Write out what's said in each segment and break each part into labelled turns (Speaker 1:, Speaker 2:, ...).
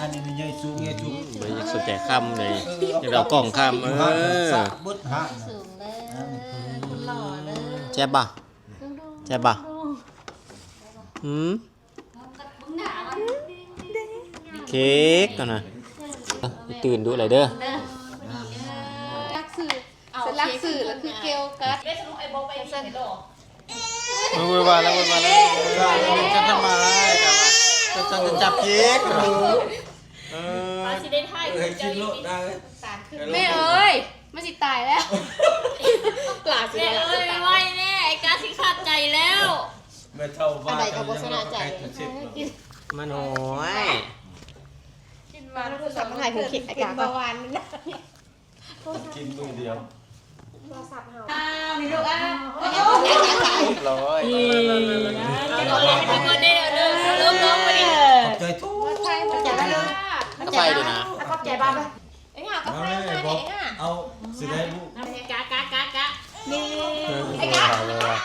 Speaker 1: อันนี้มันใหญ่สูงใหญ่สูง
Speaker 2: ไม่อยากสนใจคำเลยอยากเอากล่องคำ
Speaker 1: บุดหา
Speaker 3: สูงเลยคุณหล่อเลย
Speaker 2: แจ๊บป่ะแจ๊บป่ะเค้กก่อนนะตื่นดูอะไรเด้อ
Speaker 3: รักสื่อรักสื่อแล้วคือเกลกัด
Speaker 2: วุ่นวายแล้ววุ่นวายแล้วจะทำไมจะจับเค้ก
Speaker 4: มาสิได้ถ่าย
Speaker 1: กินโลดได้
Speaker 3: แม่เอ้ยมันสิตายแล้วหลาสิ
Speaker 4: แม่เอ้ยไว้แน่ไอ้กาสิขาดใจแล้ว
Speaker 1: เมื่อเท่าบ้าน
Speaker 3: อะไรกับโฆษณาใจ
Speaker 2: มันโอ้ย
Speaker 3: กินมาแล้วคือสำนักถ่ายของเค้กอากาศเบาหวานนะ
Speaker 1: กินมือเดียว
Speaker 3: นี่ลูกอ่ะ
Speaker 2: ร้อย
Speaker 4: เราเล่นเป็นคนได้เด้อเริ่มร้องไปดิ
Speaker 1: ขอบใจทุก
Speaker 3: ใช่มันจะได้เลย
Speaker 2: ก็ไปด้วยนะ
Speaker 3: ขอบใจบ้างไหมไอ้ห่าก็
Speaker 1: เอา
Speaker 3: ใช่
Speaker 1: เลย
Speaker 3: ไหม
Speaker 1: บอก
Speaker 3: ไอ้ห่า
Speaker 1: เอาสิได้ลูก
Speaker 4: กะ
Speaker 3: นี่ไอ้กะ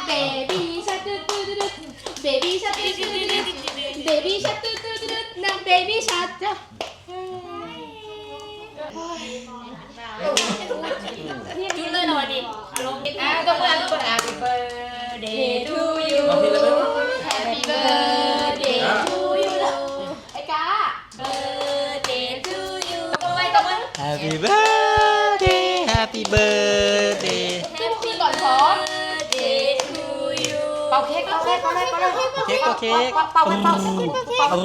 Speaker 3: เบบี้ชัดตึ๊ดตึ๊ดตึ๊ดเบบี้ชัดตึ๊ดตึ๊ดตึ๊ดเบบี้ชัดตึ๊ดตึ๊ดตึ๊ดนางเบบี้ชัดจ้ะ
Speaker 4: จุดเลยหน่อยดิลง
Speaker 3: ต้องมาต้องมา Happy birthday to you
Speaker 1: เอาพี่แล้วไหม
Speaker 3: Happy birthday to you ไอ้กา
Speaker 4: birthday to you
Speaker 3: ต้องไปต้องไป
Speaker 2: Happy birthday Happy birthday
Speaker 3: ขึ้นพูดก่อนพร้อม
Speaker 4: birthday to you
Speaker 3: เป่าเค้กเป่าเค้กเป่าเค้กเป่าเค้ก
Speaker 2: เค้กก็เค้ก
Speaker 3: เป่าไว้เป่าเค้กเป่า
Speaker 2: โอ้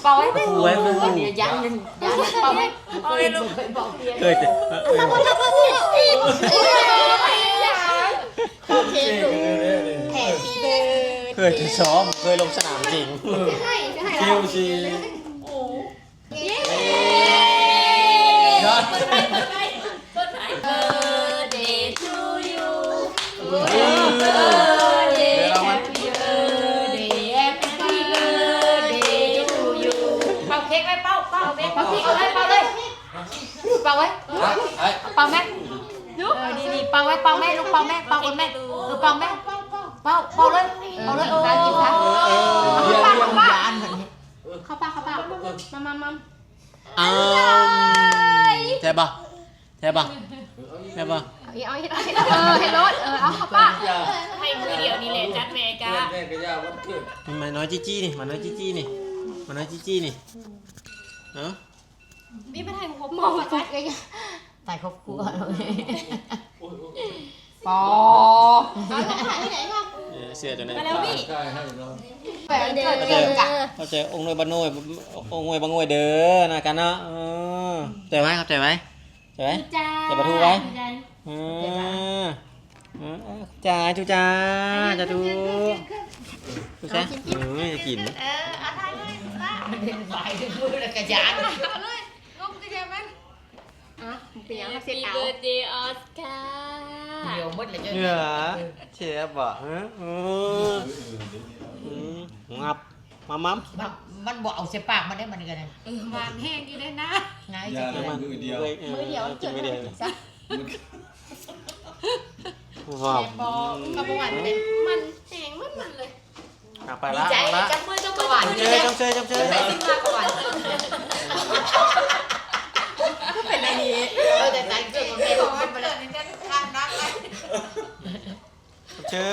Speaker 3: เป่าไว้
Speaker 2: ไว้มัน
Speaker 3: เดี๋ยวยันเป่าไว้เป่าไว้ลูกเป่าเทียน
Speaker 2: เคยจะ
Speaker 3: โอเคลูกแฮปปี้เบิร์ด
Speaker 2: เคยจะซ้อมเคยลงสนามจริง
Speaker 3: ให้ให้
Speaker 1: คิ
Speaker 3: เรา
Speaker 1: วสิ
Speaker 3: เย้
Speaker 1: ยอด
Speaker 4: เปิดไฟ birthday to you
Speaker 2: เดี๋ยวเรามา
Speaker 3: Happy birthday Happy birthday to you เป่าเค้กไว้เป่าเป่าเค้กเป่าเค้กเอาไว้เป่าเลยเป่าไว้เป่าแม่นี่เป่าไว้เป่าแม่ลูกเป่าแม่เป่าคนแม่เป่าแม่เป่าเลยการกินค่ะเข้าปากมา
Speaker 2: อ้าวใช่ปะใช่ปะใช่ปะ
Speaker 3: เอาให้รถเอาเข้าปาก
Speaker 4: ให้มือเดียวนี่แหละจัดแม่กะ
Speaker 1: แม่ก็ยาวันเกิด
Speaker 2: มาน้อยจี้จี้นี่มาน้อยจี้จี้นี่มาน้อยจี้จี้นี่เนาะ
Speaker 3: นี่ไม่ถ่ายครบมองฟุกเลยถ่ายครบครัวเลยปอเอาลงถ่ายที่ไหนครับ
Speaker 2: เสื้อตัวนี้
Speaker 1: ใช่ให้เรา
Speaker 3: แหวนเกิดเก่งกะ
Speaker 2: เข้าใจองค์นวยบ้านนวยองค์นวยบางนวยเด้อนะกันเนาะใจไว้ครับใจไว้ใจไว้
Speaker 4: จ้า
Speaker 2: จะประทูไว้จ้าจูจ้าจ้าจูจูจ้าจะกิน
Speaker 3: เอาถ่ายเลยไปดูเลยกระยานเอาเลยลงกระยานมันเป็นยังไงเสร็จ
Speaker 4: Happy
Speaker 3: เอา
Speaker 4: birthday Oscar
Speaker 3: เดี๋ยวมดเลย
Speaker 2: เหนือเชฟบ่งับมัม
Speaker 5: มันบอกเอาเสียปากมันได้มันกันเลย
Speaker 3: หวานแห้งอยู่เลยนะ
Speaker 5: ไง
Speaker 1: ยาเลยมือเดียว
Speaker 3: มือเดียว
Speaker 2: กินไม่เดียว
Speaker 3: ซะ
Speaker 2: ว้าว
Speaker 3: กับหวานเป็นมันแห้งมันเลย
Speaker 2: ไปละ
Speaker 3: ใจ
Speaker 2: ละ
Speaker 3: จับมือจับมือหวาน
Speaker 2: เจอจับเจอจับเจอ
Speaker 3: ใส่ซิมมากหวานก็เป็นอะไรนี้แต่ใจเกิดมันเป็นมันเป็นอะไรนี่จะทานได้
Speaker 2: เจอ